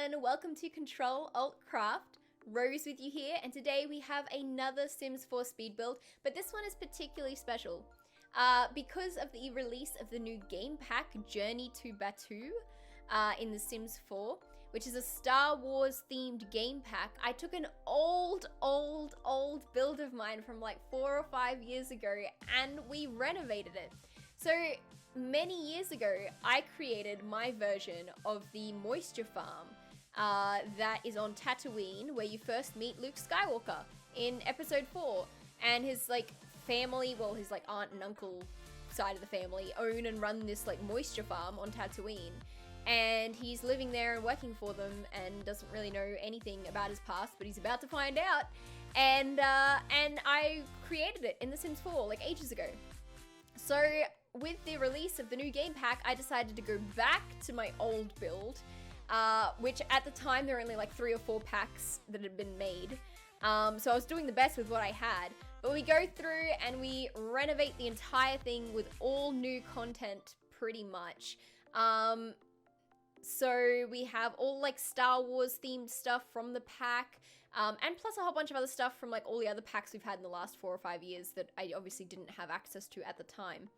everyone, welcome to CtrlAltCraft. Rose with you here, and today we have another Sims 4 speed build, but this one is particularly special. Because of the release of the new game pack, Journey to Batuu, in The Sims 4, which is a Star Wars themed game pack, I took an old build of mine from like 4 or 5 years ago and we renovated it. So many years ago, I created my version of the moisture farm that is on Tatooine, where you first meet Luke Skywalker in episode 4, and his like family, well, his like aunt and uncle side of the family own and run this like moisture farm on Tatooine, and he's living there and working for them and doesn't really know anything about his past, but he's about to find out. And I created it in The Sims 4 like ages ago. So with the release of the new game pack, I decided to go back to my old build, which at the time there were only like 3 or 4 packs that had been made. So I was doing the best with what I had, but we go through and we renovate the entire thing with all new content pretty much. So we have all like Star Wars themed stuff from the pack, and plus a whole bunch of other stuff from like all the other packs we've had in the last 4 or 5 years that I obviously didn't have access to at the time.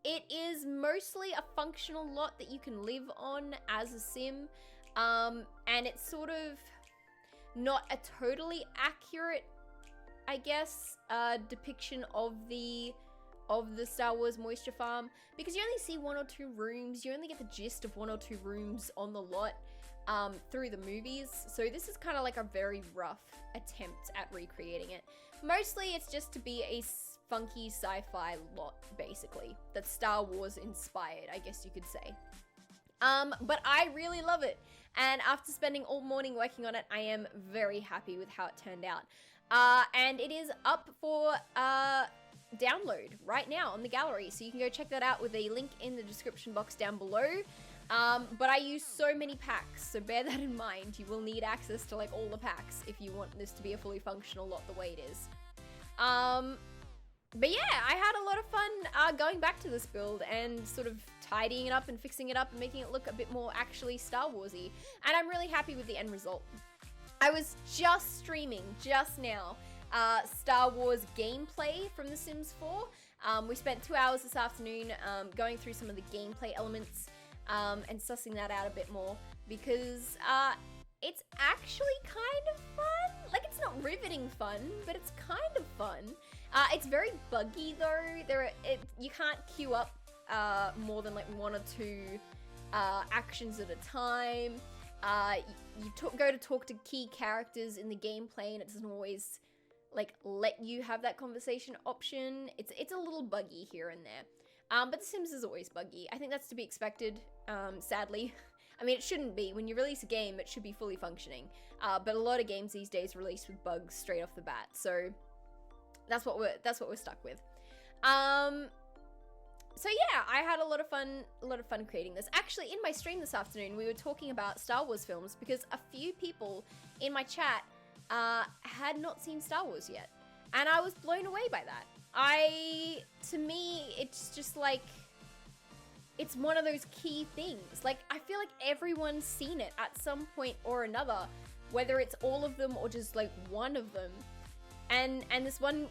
It is mostly a functional lot that you can live on as a sim, and it's sort of not a totally accurate, I guess, depiction of the Star Wars moisture farm, because you only see 1 or 2 rooms. You only get the gist of 1 or 2 rooms on the lot through the movies, so this is kind of like a very rough attempt at recreating it. Mostly it's just to be a funky sci-fi lot, basically, that's Star Wars inspired, I guess you could say. But I really love it, and after spending all morning working on it, I am very happy with how it turned out. And it is up for download right now on the gallery, so you can go check that out with a link in the description box down below. But I use so many packs, so bear that in mind. You will need access to like all the packs if you want this to be a fully functional lot the way it is. But yeah, I had a lot of fun going back to this build and sort of tidying it up and fixing it up and making it look a bit more actually Star Warsy, and I'm really happy with the end result. I was just streaming just now Star Wars gameplay from The Sims 4. We spent 2 hours this afternoon going through some of the gameplay elements and sussing that out a bit more, because it's actually kind of fun. Like, it's not riveting fun, but it's kind of fun. It's very buggy though. You can't queue up more than like 1 or 2 actions at a time. You go to talk to key characters in the gameplay, and it doesn't always like let you have that conversation option. It's a little buggy here and there. But The Sims is always buggy. I think that's to be expected, sadly. I mean, it shouldn't be. When you release a game, it should be fully functioning. But a lot of games these days release with bugs straight off the bat. So that's what we're stuck with. So yeah, I had a lot of fun creating this. Actually, in my stream this afternoon, we were talking about Star Wars films because a few people in my chat had not seen Star Wars yet, and I was blown away by that. To me, it's just like, it's one of those key things. Like, I feel like everyone's seen it at some point or another, whether it's all of them or just like one of them. And this one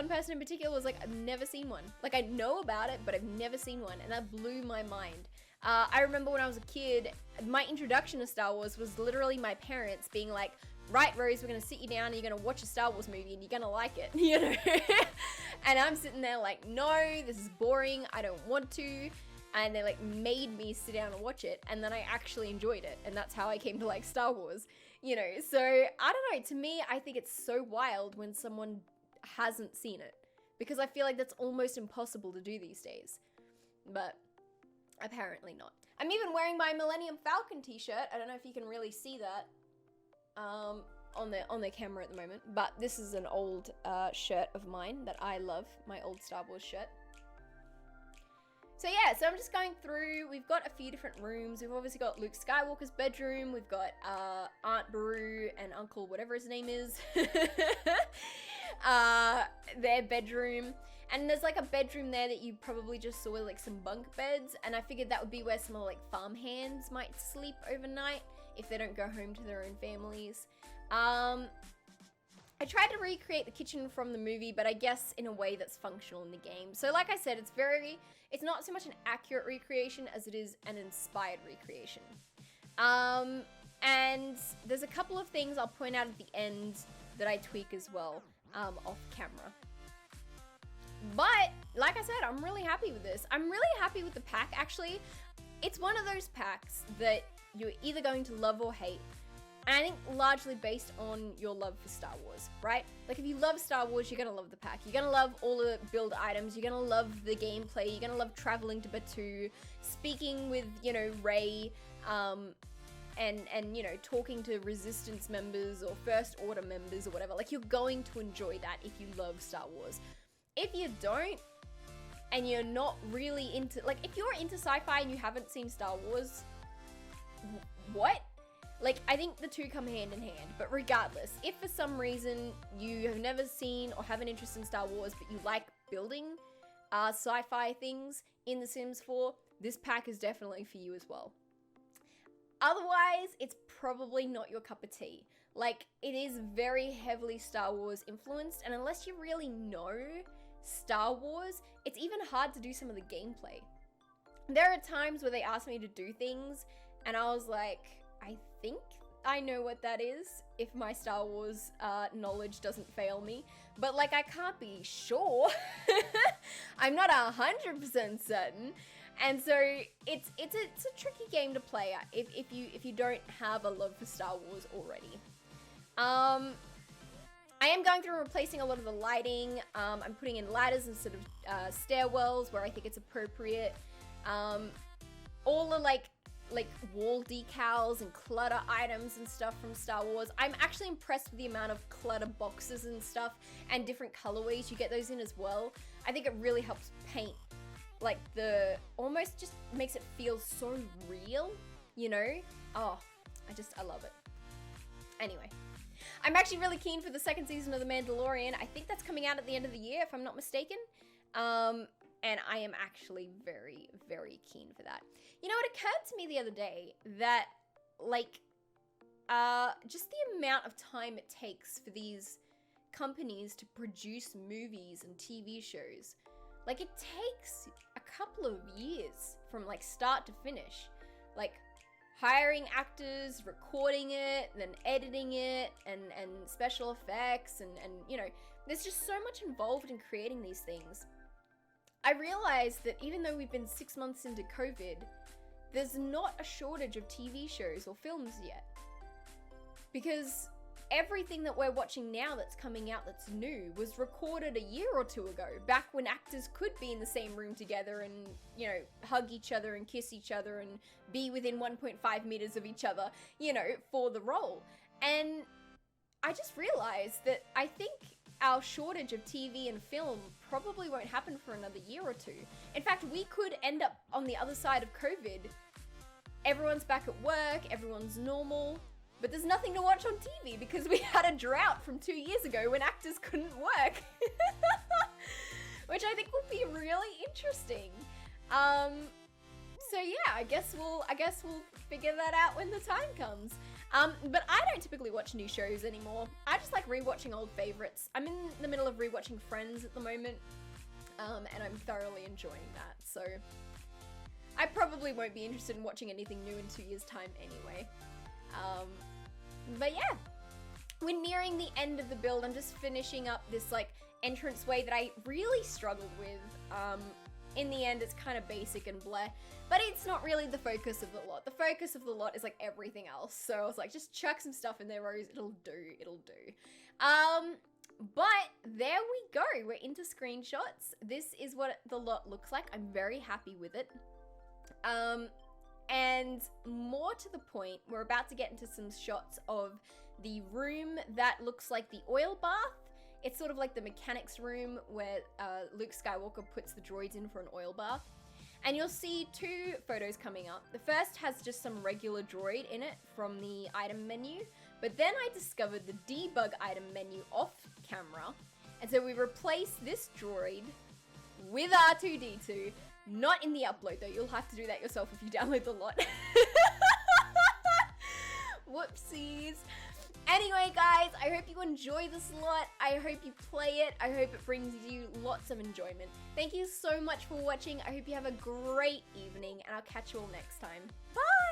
person in particular was like, I've never seen one. Like, I know about it, but I've never seen one, and that blew my mind. I remember when I was a kid, my introduction to Star Wars was literally my parents being like, right, Rose, we're gonna sit you down and you're gonna watch a Star Wars movie and you're gonna like it, you know? And I'm sitting there like, no, this is boring, I don't want to. And they like made me sit down and watch it, and then I actually enjoyed it, and that's how I came to like Star Wars, you know? So I don't know, to me, I think it's so wild when someone hasn't seen it, because I feel like that's almost impossible to do these days, but apparently not. I'm even wearing my Millennium Falcon t-shirt. I don't know if you can really see that on the camera at the moment, but this is an old shirt of mine that I love, my old Star Wars shirt. So yeah, so I'm just going through. We've got a few different rooms. We've obviously got Luke Skywalker's bedroom. We've got Aunt Batuu and Uncle whatever his name is, their bedroom. And there's like a bedroom there that you probably just saw with like some bunk beds, and I figured that would be where some like farm hands might sleep overnight if they don't go home to their own families. I tried to recreate the kitchen from the movie, but I guess in a way that's functional in the game. So like I said, it's not so much an accurate recreation as it is an inspired recreation. And there's a couple of things I'll point out at the end that I tweak as well, off camera. But, like I said, I'm really happy with this. I'm really happy with the pack, actually. It's one of those packs that you're either going to love or hate. And I think largely based on your love for Star Wars, right? Like, if you love Star Wars, you're gonna love the pack. You're gonna love all the build items. You're gonna love the gameplay. You're gonna love traveling to Batuu, speaking with, you know, Rey, and you know, talking to Resistance members or First Order members or whatever. Like, you're going to enjoy that if you love Star Wars. If you don't, and you're not really into, like, if you're into sci-fi and you haven't seen Star Wars, what? Like, I think the two come hand in hand, but regardless, if for some reason you have never seen or have an interest in Star Wars, but you like building sci-fi things in The Sims 4, this pack is definitely for you as well. Otherwise, it's probably not your cup of tea. Like, it is very heavily Star Wars influenced, and unless you really know Star Wars, it's even hard to do some of the gameplay. There are times where they ask me to do things, and I was like, I think I know what that is, if my Star Wars knowledge doesn't fail me. But, like, I can't be sure. I'm not 100% certain. And so it's a tricky game to play if you don't have a love for Star Wars already. I am going through and replacing a lot of the lighting. I'm putting in ladders instead of stairwells where I think it's appropriate. All the like wall decals and clutter items and stuff from Star Wars. I'm actually impressed with the amount of clutter boxes and stuff and different colorways you get those in as well. I think it really helps paint, like, almost just makes it feel so real, you know? Oh, I love it. Anyway, I'm actually really keen for the second season of The Mandalorian. I think that's coming out at the end of the year, if I'm not mistaken. And I am actually very, very keen for that. You know, it occurred to me the other day that, like, just the amount of time it takes for these companies to produce movies and TV shows, like, it takes a couple of years from, like, start to finish. Like, hiring actors, recording it, then editing it, and special effects, and, you know, there's just so much involved in creating these things. I realized that even though we've been 6 months into COVID, there's not a shortage of TV shows or films yet. Because everything that we're watching now that's coming out that's new was recorded a year or two ago, back when actors could be in the same room together and, you know, hug each other and kiss each other and be within 1.5 meters of each other, you know, for the role. And I just realized that I think our shortage of TV and film probably won't happen for another year or two. In fact, we could end up on the other side of COVID. Everyone's back at work, everyone's normal, but there's nothing to watch on TV because we had a drought from 2 years ago when actors couldn't work. Which I think will be really interesting. So yeah, I guess we'll figure that out when the time comes. But I don't typically watch new shows anymore. I just like rewatching old favorites. I'm in the middle of rewatching Friends at the moment, and I'm thoroughly enjoying that. So I probably won't be interested in watching anything new in 2 years' time anyway. But yeah, we're nearing the end of the build. I'm just finishing up this, like, entranceway that I really struggled with. In the end, it's kind of basic and bleh, but it's not really the focus of the lot. The focus of the lot is, like, everything else. So I was like, just chuck some stuff in there, Rose. It'll do. But there we go. We're into screenshots. This is what the lot looks like. I'm very happy with it. And more to the point, we're about to get into some shots of the room that looks like the oil bath. It's sort of like the mechanics room where Luke Skywalker puts the droids in for an oil bath. And you'll see two photos coming up. The first has just some regular droid in it from the item menu. But then I discovered the debug item menu off camera. And so we replaced this droid with R2-D2. Not in the upload though, you'll have to do that yourself if you download the lot. Whoopsies. Anyway, guys, I hope you enjoy this lot. I hope you play it. I hope it brings you lots of enjoyment. Thank you so much for watching. I hope you have a great evening, and I'll catch you all next time. Bye!